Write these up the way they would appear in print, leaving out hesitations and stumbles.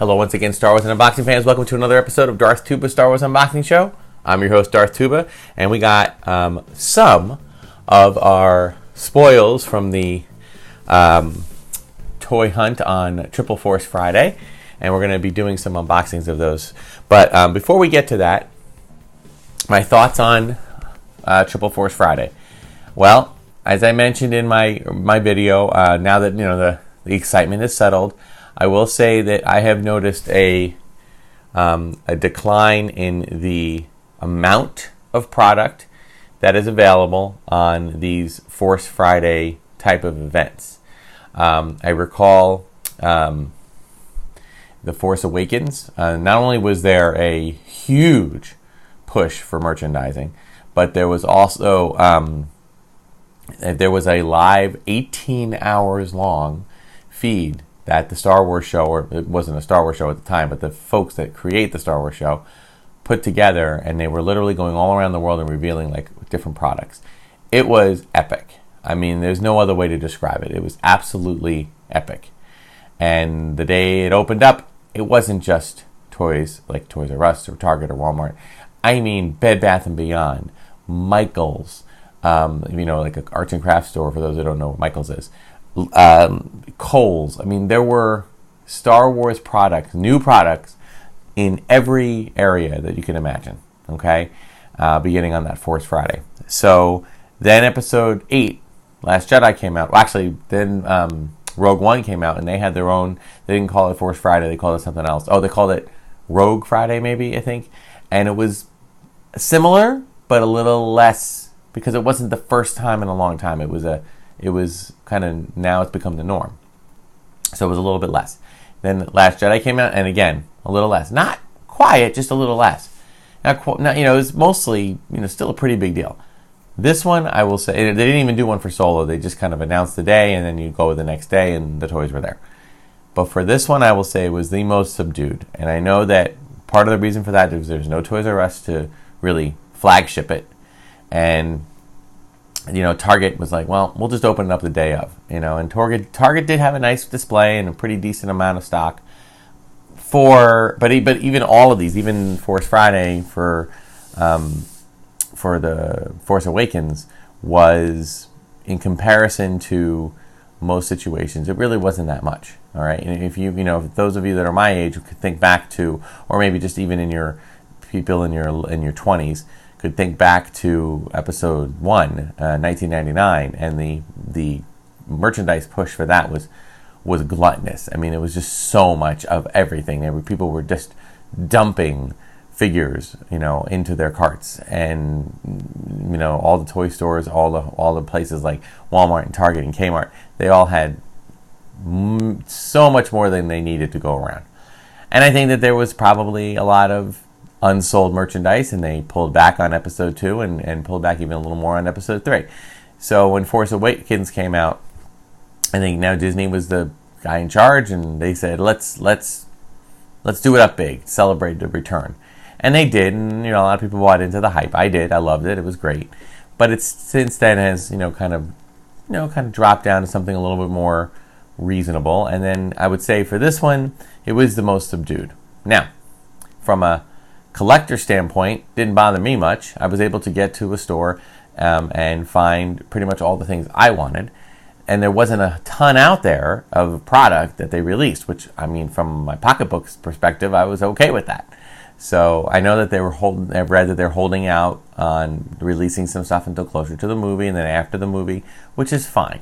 Hello once again, Star Wars and Unboxing fans. Welcome to another episode of Darth Tuba Star Wars Unboxing Show. I'm your host, Darth Tuba, and we got some of our spoils from the toy hunt on Triple Force Friday, and we're going to be doing some unboxings of those. But before we get to that, my thoughts on Triple Force Friday. Well, as I mentioned in my video, now that the excitement is settled, I will say that I have noticed a decline in the amount of product that is available on these Force Friday type of events. I recall The Force Awakens. Not only was there a huge push for merchandising, but there was also a live 18 hours long feed that the Star Wars show, or it wasn't a Star Wars show at the time, but the folks that create the Star Wars show put together, and they were literally going all around the world and revealing like different products. It was epic. I mean, there's no other way to describe it. It was absolutely epic. And the day it opened up, it wasn't just toys like Toys R Us or Target or Walmart. I mean, Bed Bath & Beyond, Michaels, like an arts and crafts store for those that don't know what Michaels is. Kohl's. I mean, there were Star Wars products, new products, in every area that you can imagine, okay? Beginning on that Force Friday. So then Episode 8, Last Jedi, came out. Well, actually, then Rogue One came out, and they had their own, they didn't call it Force Friday, they called it something else. Oh, they called it Rogue Friday, maybe, I think. And it was similar, but a little less, because it wasn't the first time in a long time. It was kind of, now it's become the norm. So it was a little bit less. Then Last Jedi came out, and again, a little less. Not quiet, just a little less. Now, it was mostly, still a pretty big deal. This one, I will say, they didn't even do one for Solo. They just kind of announced the day, and then you go the next day, and the toys were there. But for this one, I will say it was the most subdued. And I know that part of the reason for that is there's no Toys R Us to really flagship it. And Target was like, well, we'll just open it up the day of, and Target did have a nice display and a pretty decent amount of stock but even all of these, even Force Friday for the Force Awakens, was, in comparison to most situations, it really wasn't that much. All right, and if if those of you that are my age who could think back to, or maybe just even in your 20s, could think back to Episode 1, 1999, and the merchandise push for that was gluttonous. I mean, it was just so much of everything. People were just dumping figures, into their carts, and all the toy stores, all the places like Walmart and Target and Kmart, they all had so much more than they needed to go around. And I think that there was probably a lot of unsold merchandise, and they pulled back on Episode 2 and pulled back even a little more on Episode 3. So when Force Awakens came out, I think now Disney was the guy in charge, and they said, let's do it up big, celebrate the return. And they did, and a lot of people bought into the hype. I did. I loved it. It was great. But it's since then has kind of dropped down to something a little bit more reasonable. And then I would say for this one, it was the most subdued. Now, from a collector standpoint, didn't bother me much. I was able to get to a store and find pretty much all the things I wanted. And there wasn't a ton out there of product that they released, which, I mean, from my pocketbook's perspective, I was okay with that. So I know that I've read that they're holding out on releasing some stuff until closer to the movie and then after the movie, which is fine.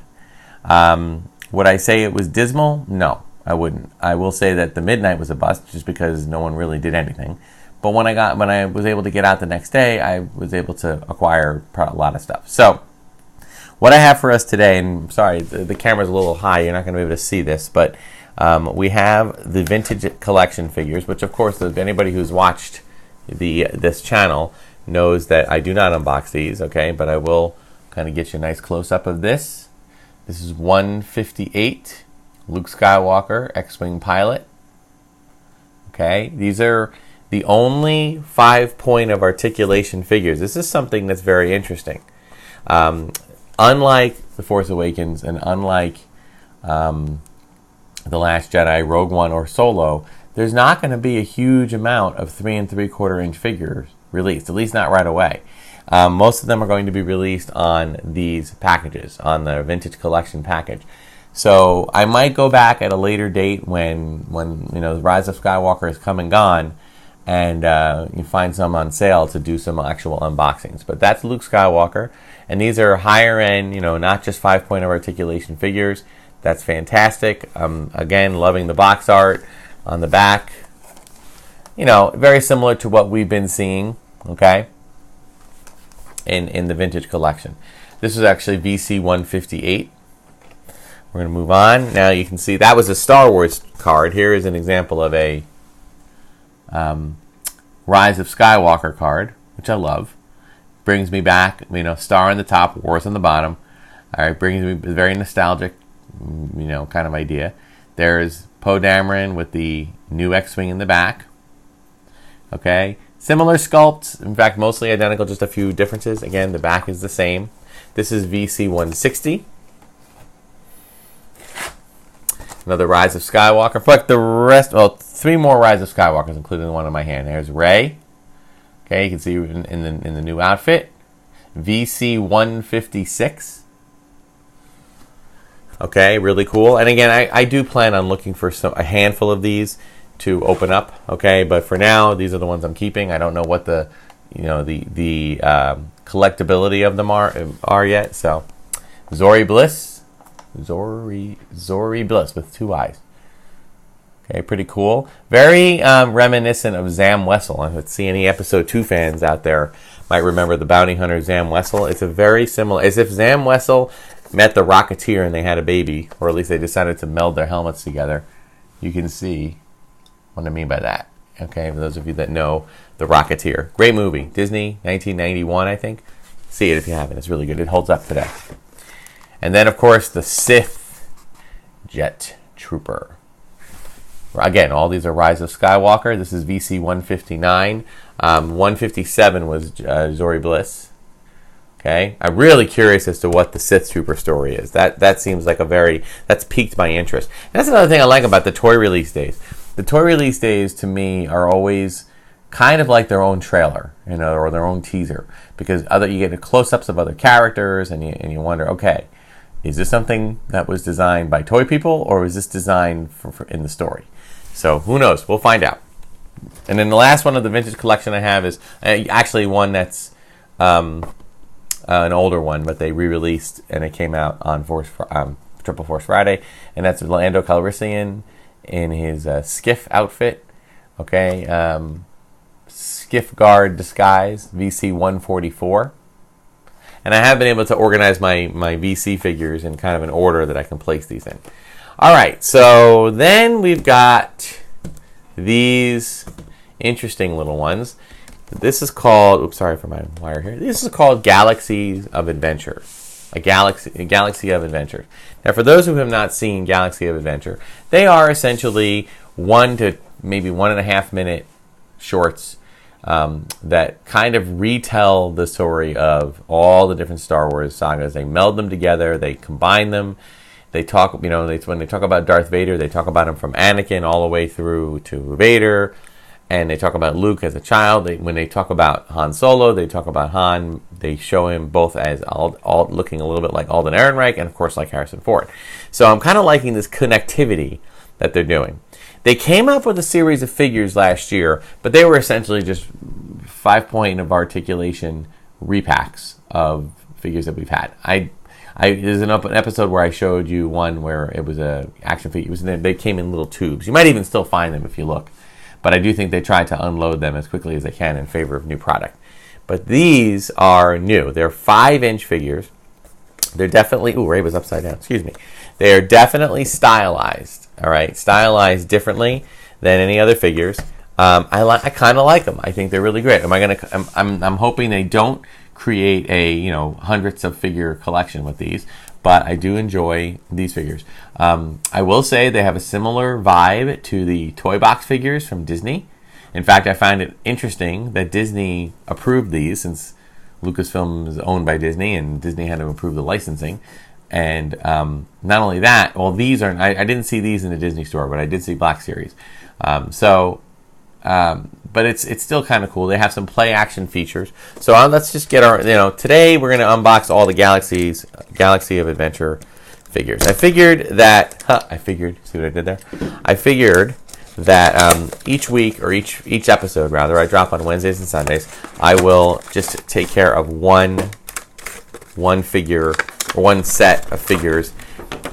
Would I say it was dismal? No, I wouldn't. I will say that the midnight was a bust just because no one really did anything. But when I was able to get out the next day, I was able to acquire a lot of stuff. So what I have for us today, and sorry, the camera's a little high, you're not going to be able to see this, but we have the vintage collection figures, which of course, anybody who's watched this channel knows that I do not unbox these, okay? But I will kind of get you a nice close-up of this. This is 158, Luke Skywalker, X-Wing pilot. Okay, these are the only 5-point of articulation figures. This is something that's very interesting. Unlike The Force Awakens and unlike The Last Jedi, Rogue One, or Solo, there's not going to be a huge amount of 3 3/4 inch figures released, at least not right away. Most of them are going to be released on these packages, on the Vintage Collection package. So I might go back at a later date when the Rise of Skywalker is come and gone, and you find some on sale to do some actual unboxings. But that's Luke Skywalker, and these are higher end, not just 5.0 articulation figures. That's fantastic. Again, loving the box art on the back. Very similar to what we've been seeing, okay, in the Vintage Collection. This is actually VC 158. We're going to move on. Now you can see that was a Star Wars card. Here is an example of a Rise of Skywalker card, which I love. Brings me back, star on the top, wars on the bottom. All right, brings me a very nostalgic, kind of idea. There's Poe Dameron with the new X-Wing in the back. Okay, similar sculpt, in fact, mostly identical, just a few differences. Again, the back is the same. This is VC 160. Another Rise of Skywalker. But the rest, 3 more Rise of Skywalkers, including the one in my hand. There's Rey. Okay, you can see in the new outfit. VC 156. Okay, really cool. And again, I do plan on looking for a handful of these to open up. Okay, but for now, these are the ones I'm keeping. I don't know what the collectability of them are yet. So, Zori Bliss with 2 eyes. Okay, pretty cool. Very reminiscent of Zam Wesell. Let's see, any Episode 2 fans out there might remember the bounty hunter Zam Wesell. It's a very similar, as if Zam Wesell met the Rocketeer and they had a baby, or at least they decided to meld their helmets together. You can see what I mean by that. Okay, for those of you that know the Rocketeer. Great movie. Disney, 1991, I think. See it if you haven't. It's really good. It holds up today. And then, of course, the Sith Jet Trooper. Again, all these are Rise of Skywalker. This is VC 159. 157 was Zori Bliss. Okay, I'm really curious as to what the Sith Trooper story is. That seems like that's piqued my interest. And that's another thing I like about the toy release days. The toy release days, to me, are always kind of like their own trailer, or their own teaser, because you get close-ups of other characters, and you wonder, okay, is this something that was designed by toy people, or is this designed for in the story? So who knows? We'll find out. And then the last one of the Vintage Collection I have is actually one that's an older one, but they re-released, and it came out on Triple Force Friday, and that's Lando Calrissian in his skiff outfit. Okay, skiff guard disguise, VC 144. And I have been able to organize my VC figures in kind of an order that I can place these in. All right, so then we've got these interesting little ones. This is called, oops, sorry for my wire here. This is called Galaxies of Adventure. A Galaxy of Adventure. Now, for those who have not seen Galaxy of Adventure, they are essentially 1 to maybe 1.5 minute shorts that kind of retell the story of all the different Star Wars sagas. They meld them together. They combine them. They talk, when they talk about Darth Vader, they talk about him from Anakin all the way through to Vader. And they talk about Luke as a child. When they talk about Han Solo, they talk about Han. They show him both as looking a little bit like Alden Ehrenreich and, of course, like Harrison Ford. So I'm kind of liking this connectivity that they're doing. They came up with a series of figures last year, but they were essentially just 5-point of articulation repacks of figures that we've had. There's an episode where I showed you one where it was a action figure. They came in little tubes. You might even still find them if you look. But I do think they try to unload them as quickly as they can in favor of new product. But these are new. They're 5-inch figures. They're definitely... Ooh, Ray was upside down. Excuse me. They are definitely stylized. All right? Stylized differently than any other figures. I kind of like them. I think they're really great. I'm hoping they don't create a hundreds of figure collection with these, but I do enjoy these figures. I will say they have a similar vibe to the toy box figures from Disney. In fact, I find it interesting that Disney approved these, since Lucasfilm is owned by Disney and Disney had to approve the licensing. And not only that, well, these are I didn't see these in the Disney store, but I did see Black Series. But it's still kind of cool. They have some play action features. So let's just get our, today we're going to unbox all the Galaxy of Adventure figures. I figured that, see what I did there? I figured that each week, or each episode rather, I drop on Wednesdays and Sundays, I will just take care of one figure, or one set of figures.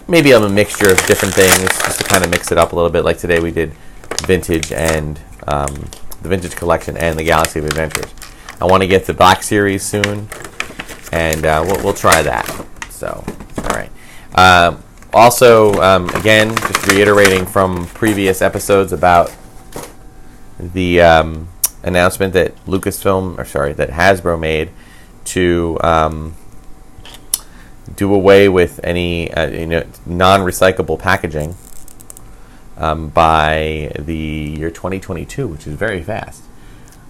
Maybe a mixture of different things, just to kind of mix it up a little bit. Like today we did vintage and the Vintage Collection and the Galaxy of Adventures. I want to get the Black Series soon, and we'll try that. So, all right. Also, again, just reiterating from previous episodes about the announcement that that Hasbro made to do away with any non-recyclable packaging by the year 2022, which is very fast.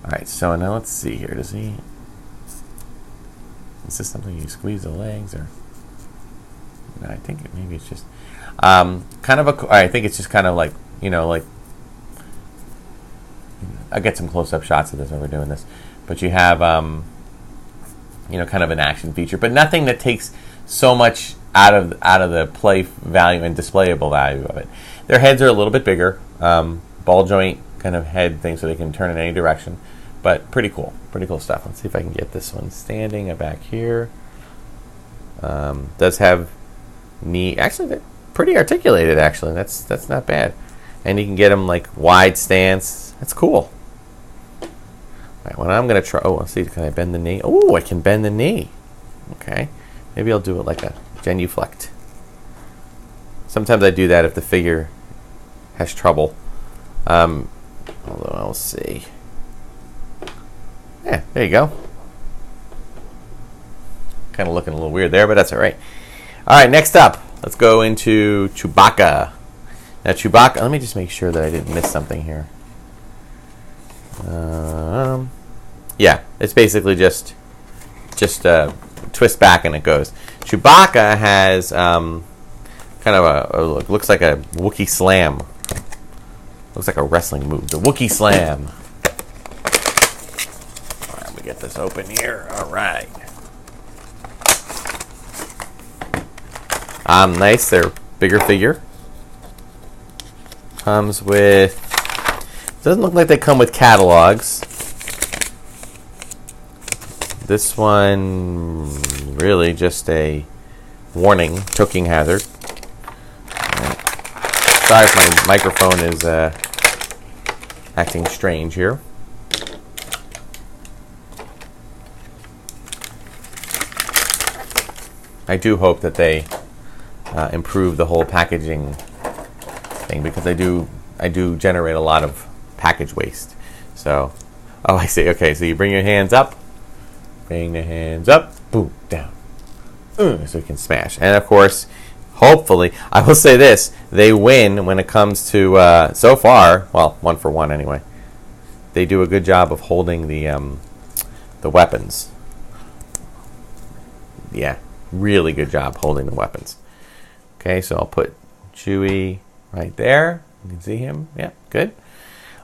All right, so now let's see here. Is this something you squeeze the legs, or? No, I think maybe it's just kind of I think it's just kind of like I'll get some close-up shots of this when we're doing this. But you have kind of an action feature, but nothing that takes so much out of the play value and displayable value of it. Their heads are a little bit bigger, ball joint kind of head thing, so they can turn in any direction. But pretty cool stuff. Let's see if I can get this one standing back here. Does have knee. Actually, they're pretty articulated. Actually, that's not bad. And you can get them like wide stance. That's cool. All right, what I'm gonna try. Oh, let's see. Can I bend the knee? Oh, I can bend the knee. Okay, maybe I'll do it like a genuflect. Sometimes I do that if the figure has trouble. Although I'll see. Yeah, there you go. Kind of looking a little weird there, but that's all right. All right, next up, let's go into Chewbacca. Now, Chewbacca, let me just make sure that I didn't miss something here. Yeah, it's basically just twist back and it goes. Chewbacca has kind of looks like a Wookiee slam. Looks like a wrestling move. The Wookiee slam. All right, let me get this open here. All right. Nice. They're bigger figure. Comes with. Doesn't look like they come with catalogs. This one really just a warning, choking hazard. Sorry if my microphone is acting strange here. I do hope that they improve the whole packaging thing, because I do generate a lot of package waste. So, oh, I see. Okay, so you bring your hands up, bring the hands up, boom, down, so you can smash. And of course, hopefully, I will say this: they win when it comes to so far. Well, 1-for-1 anyway. They do a good job of holding the weapons. Yeah, really good job holding the weapons. Okay, so I'll put Chewie right there. You can see him. Yeah, good.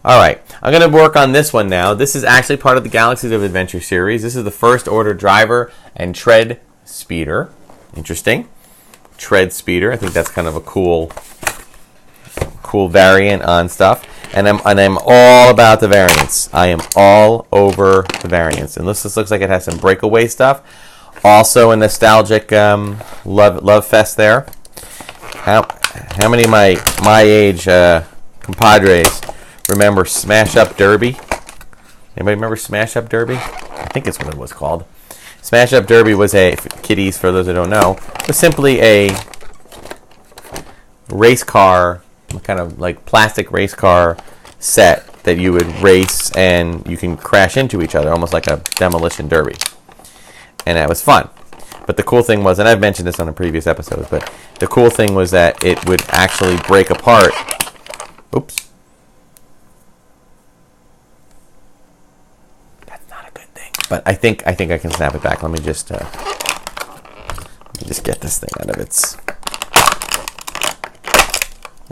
All right, I'm going to work on this one now. This is actually part of the Galaxies of Adventure series. This is the First Order Driver and Tread Speeder. Interesting. Tread Speeder. I think that's kind of a cool variant on stuff. And I'm all about the variants. I am all over the variants. And this looks like it has some breakaway stuff. Also a nostalgic love fest there. How many of my age compadres remember Smash Up Derby? Anybody remember Smash Up Derby? I think it's what it was called. Smash Up Derby was kiddies, for those who don't know, was simply a race car, kind of like plastic race car set that you would race and you can crash into each other, almost like a demolition derby. And that was fun. But the cool thing was, and I've mentioned this on a previous episode, but the cool thing was that it would actually break apart. Oops. That's not a good thing. But I think I can snap it back. Let me just Just get this thing out of its...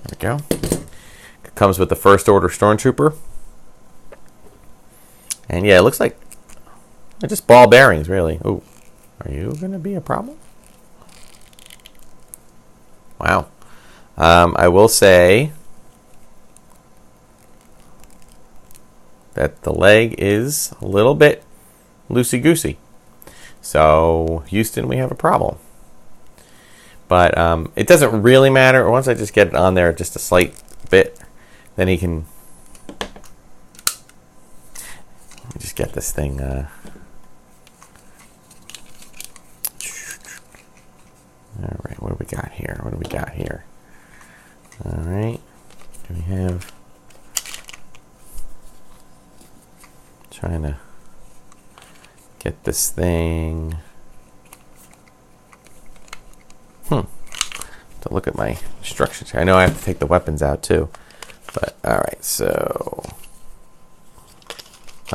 There we go. It comes with the First Order Stormtrooper. And yeah, it looks like they're just ball bearings, really. Oh, are you going to be a problem? Wow. I will say that the leg is a little bit loosey-goosey. So, Houston, we have a problem. But it doesn't really matter. Once I just get it on there just a slight bit, then he can... Let me just get this thing... All right, what do we got here? What do we got here? All right, do we have... Trying to get this thing... To look at my instructions here. I know I have to take the weapons out too. But, all right, so...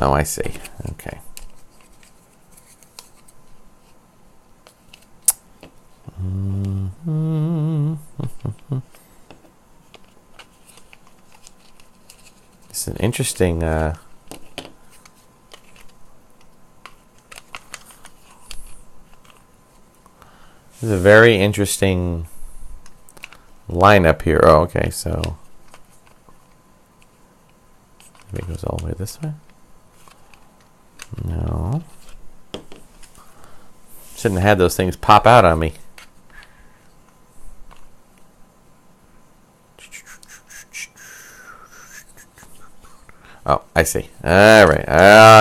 Oh, I see. Okay. It's an interesting... This is a very interesting lineup here. Oh, okay, so maybe it goes all the way this way. No, shouldn't have had those things pop out on me. Oh, I see. All right.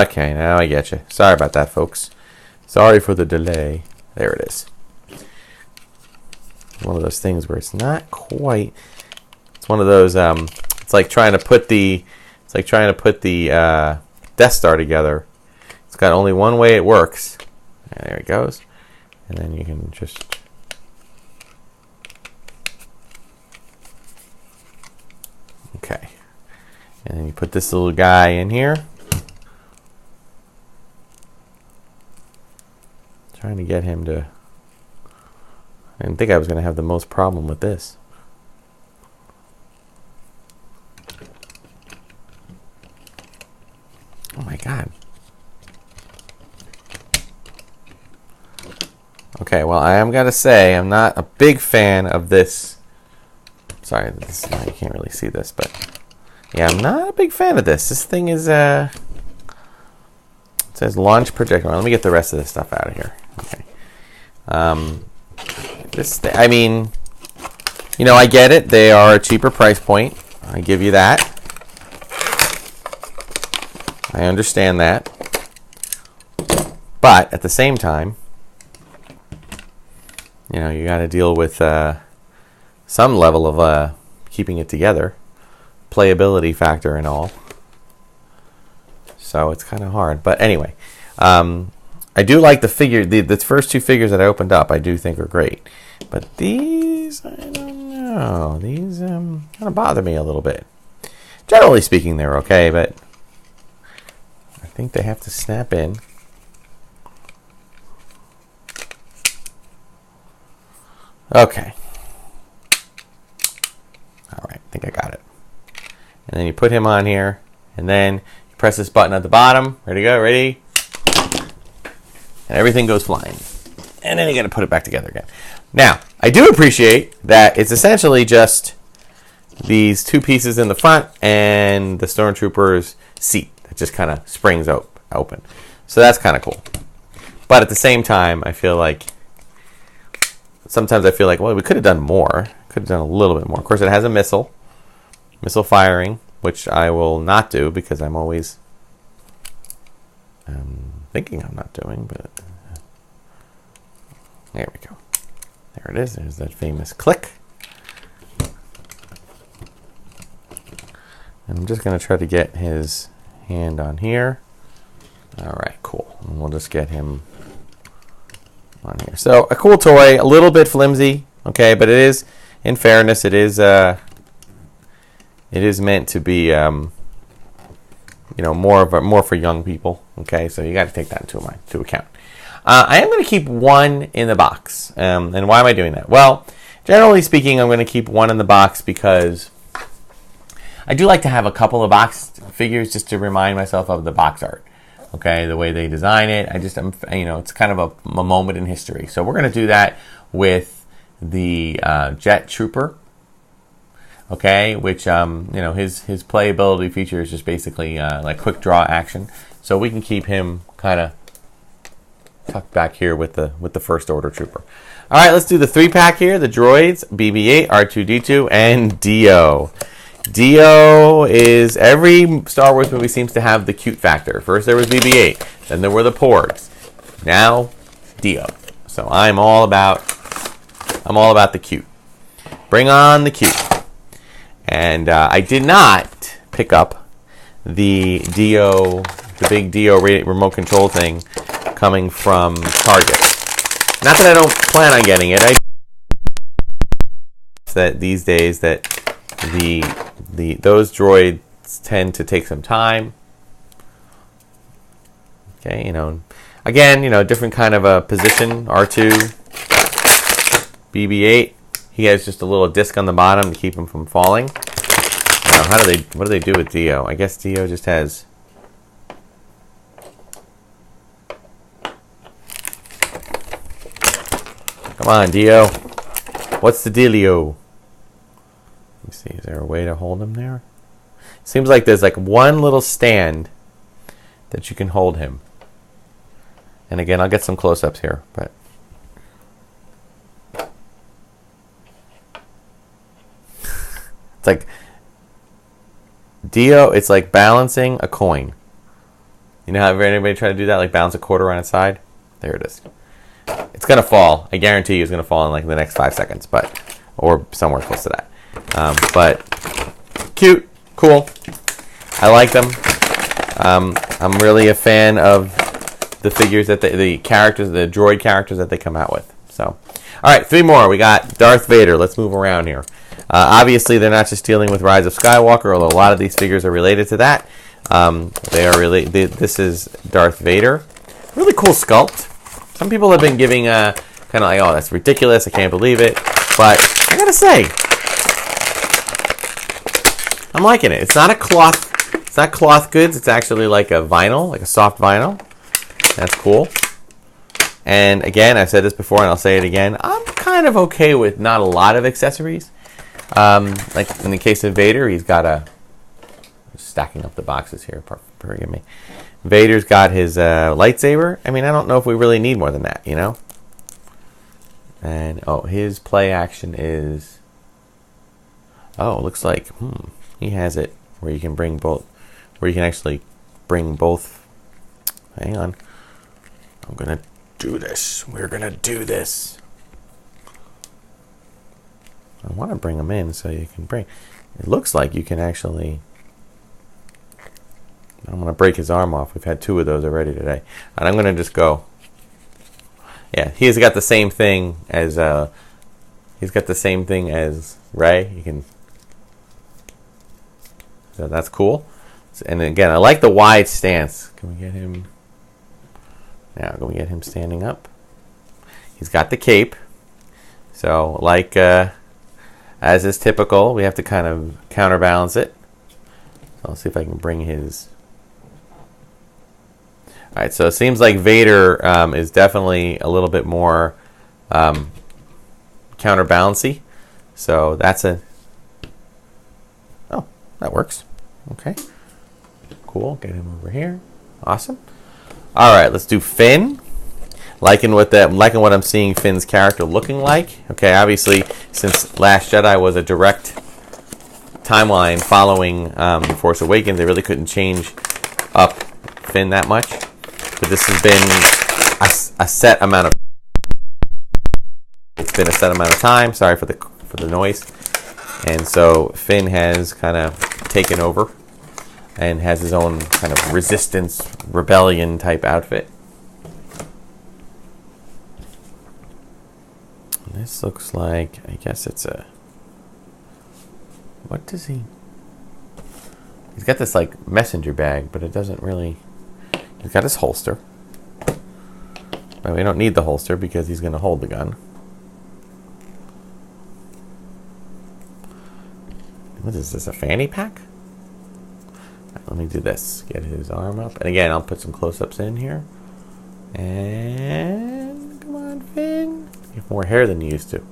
Okay, now I get you. Sorry about that, folks. Sorry for the delay. There it is. One of those things where it's not quite. It's one of those. It's like trying to put the. It's like trying to put the Death Star together. It's got only one way it works. And there it goes. And then you can just. Okay. And then you put this little guy in here. Trying to get him to. I didn't think I was going to have the most problem with this. Oh my God. Okay, well, I am going to say I'm not a big fan of this. Sorry, you can't really see this, but yeah, I'm not a big fan of this. This thing is, it says launch projectile. Let me get the rest of this stuff out of here. Okay. I mean, you know, I get it. They are a cheaper price point. I give you that. I understand that. But at the same time, you know, you got to deal with some level of keeping it together, playability factor and all. So it's kind of hard. But anyway, I do like the figure. The first two figures that I opened up, I do think are great. But these, I don't know. These kind of bother me a little bit. Generally speaking, they're okay, but I think they have to snap in. Okay. All right, I think I got it. And then you put him on here, and then you press this button at the bottom. Ready to go? Ready? And everything goes flying. And then you got to put it back together again. Now, I do appreciate that it's essentially just these two pieces in the front and the Stormtrooper's seat that just kind of springs open. So that's kind of cool. But at the same time, I feel like sometimes I feel like, well, we could have done more. Could have done a little bit more. Of course, it has a missile firing, which I will not do because I'm always thinking I'm not doing, but there we go. There it is. There's that famous click. And I'm just going to try to get his hand on here. All right, cool. And we'll just get him on here. So a cool toy, a little bit flimsy, okay, but it is, in fairness, it is meant to be, you know, more for young people, okay. So you got to take that into account. I am going to keep one in the box. And why am I doing that? Well, generally speaking, I'm going to keep one in the box because I do like to have a couple of box figures just to remind myself of the box art. Okay, the way they design it. It's kind of a moment in history. So we're going to do that with the Jet Trooper. Okay, which his playability feature is just basically like quick draw action. So we can keep him kind of tucked back here with the First Order Trooper. All right, let's do the 3-pack here. The droids, BB-8, R2-D2, and Dio. Dio is, every Star Wars movie seems to have the cute factor. First there was BB-8, then there were the Porgs. Now, Dio. So I'm all about the cute. Bring on the cute. And I did not pick up the big Dio remote control thing coming from Target. Not that I don't plan on getting it. That these days that those droids tend to take some time. Okay, again, different kind of a position. R2, BB-8. He has just a little disc on the bottom to keep him from falling. What do they do with Dio? I guess Dio just has. Come on, Dio. What's the dealio? Let me see. Is there a way to hold him there? Seems like there's like one little stand that you can hold him. And again, I'll get some close-ups here, but. It's like Dio, it's like balancing a coin. You know how anybody try to do that, like balance a quarter on its side? There it is. It's going to fall. I guarantee you it's going to fall in like the next 5 seconds, or somewhere close to that. But cute, cool. I like them. I'm really a fan of the figures that the characters, the droid characters that they come out with. So, all right, 3 more. We got Darth Vader. Let's move around here. Obviously, they're not just dealing with Rise of Skywalker, although a lot of these figures are related to that. They are this is Darth Vader. Really cool sculpt. Some people have been giving kind of like, oh, that's ridiculous. I can't believe it. But I gotta say, I'm liking it. It's not a cloth. It's not cloth goods. It's actually like a vinyl, like a soft vinyl. That's cool. And again, I've said this before, and I'll say it again. I'm kind of okay with not a lot of accessories. Like in the case of Vader, he's got stacking up the boxes here. Forgive me. Vader's got his lightsaber. I mean, I don't know if we really need more than that, And his play action is. Oh, it looks like he has it where you can bring both. Where you can actually bring both. Hang on. I'm gonna do this. We're gonna do this. I want to bring them in so you can bring. It looks like you can actually. I'm going to break his arm off. We've had 2 of those already today. And I'm going to just go. Yeah, he's got the same thing as Rey. You can. So that's cool. And again, I like the wide stance. Can we get him? Now, can we get him standing up? He's got the cape. So, like, as is typical, we have to kind of counterbalance it. So I'll see if I can bring his. All right, so it seems like Vader is definitely a little bit more counterbalancy. So that's a. Oh, that works. Okay. Cool. Get him over here. Awesome. All right, let's do Finn. Liking what I'm seeing Finn's character looking like. Okay, obviously, since Last Jedi was a direct timeline following The Force Awakens, they really couldn't change up Finn that much. But this has been a set amount of. It's been a set amount of time. Sorry for the noise. And so Finn has kind of taken over and has his own kind of resistance, rebellion type outfit. This looks like, I guess it's a. What does he? He's got this like messenger bag, but it doesn't really. He's got his holster. And we don't need the holster because he's going to hold the gun. What is this, a fanny pack? Let me do this. Get his arm up. And again, I'll put some close-ups in here. And come on, Finn. You have more hair than you used to.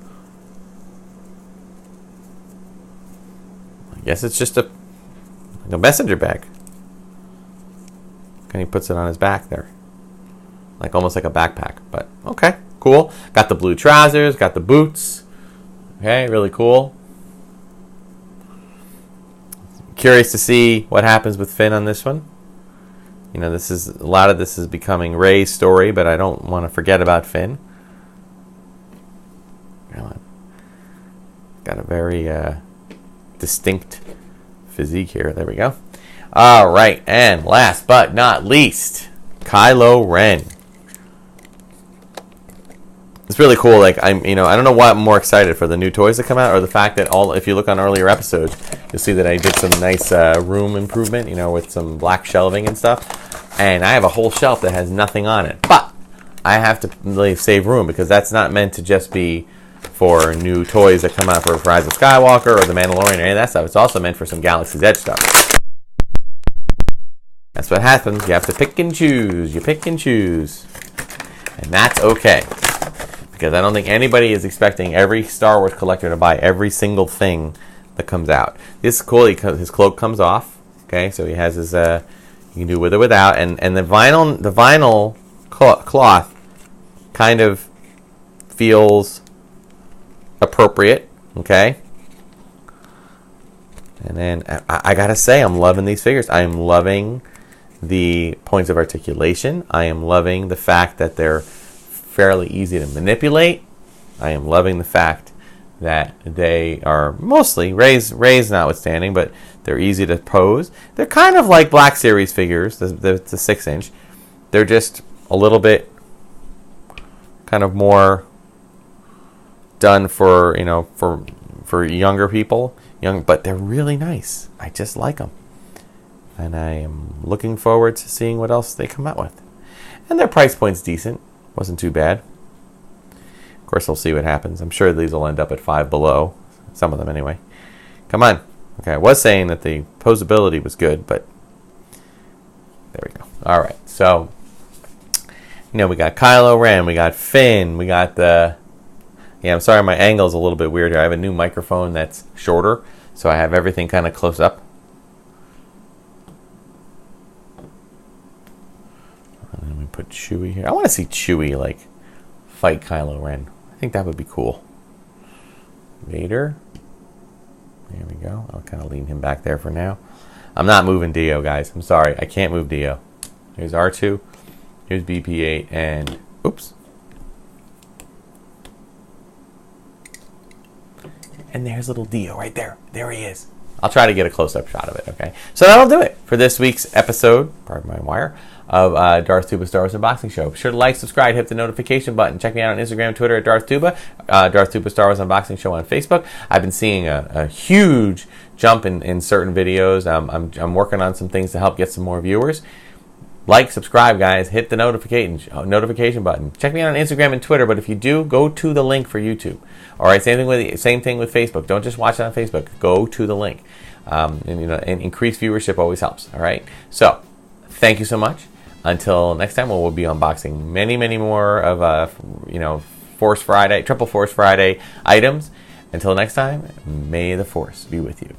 I guess it's just a messenger bag. And he puts it on his back there. Like almost like a backpack. But okay, cool. Got the blue trousers, got the boots. Okay, really cool. Curious to see what happens with Finn on this one. You know, a lot of this is becoming Rey's story, but I don't want to forget about Finn. Got a very distinct physique here. There we go. All right, and last but not least, Kylo Ren. It's really cool. Like I don't know why I'm more excited for the new toys that come out, or the fact that if you look on earlier episodes, you'll see that I did some nice room improvement, with some black shelving and stuff. And I have a whole shelf that has nothing on it, but I have to really save room because that's not meant to just be for new toys that come out for Rise of Skywalker or The Mandalorian or any of that stuff. It's also meant for some Galaxy's Edge stuff. That's what happens. You have to pick and choose. You pick and choose. And that's okay. Because I don't think anybody is expecting every Star Wars collector to buy every single thing that comes out. This is cool. His cloak comes off. Okay, so he has his. You can do with or without, and the vinyl cloth kind of feels appropriate. Okay. And then I gotta say, I'm loving these figures. I am loving the points of articulation. I am loving the fact that they're fairly easy to manipulate. I am loving the fact that they are mostly, Rey's notwithstanding, but they're easy to pose. They're kind of like Black Series figures, the 6-inch. They're just a little bit kind of more done for, for younger people. But they're really nice. I just like them. And I am looking forward to seeing what else they come out with. And their price point's decent. Wasn't too bad. Of course, we'll see what happens. I'm sure these will end up at $5 below. Some of them, anyway. Come on. Okay, I was saying that the posability was good, but there we go. All right, so we got Kylo Ren, we got Finn, we got the. Yeah, I'm sorry, my angle's a little bit weird here. I have a new microphone that's shorter, so I have everything kind of close up. Let me put Chewie here. I want to see Chewie fight Kylo Ren. I think that would be cool. Vader. There we go. I'll kind of lean him back there for now. I'm not moving Dio, guys. I'm sorry. I can't move Dio. Here's R2. Here's BP-8. And, oops. And there's little Dio right there. There he is. I'll try to get a close-up shot of it, okay? So that'll do it for this week's episode, pardon my wire, of Darth Tuba Star Wars Unboxing Show. Be sure to like, subscribe, hit the notification button. Check me out on Instagram, Twitter at Darth Tuba, Darth Tuba Star Wars Unboxing Show on Facebook. I've been seeing a huge jump in certain videos. I'm working on some things to help get some more viewers. Like, subscribe, guys. Hit the notification button. Check me out on Instagram and Twitter, but if you do, go to the link for YouTube. All right, same thing with Facebook. Don't just watch it on Facebook. Go to the link. And increased viewership always helps. All right. So, thank you so much. Until next time, we'll be unboxing many, many more of Force Friday, Triple Force Friday items. Until next time, may the Force be with you.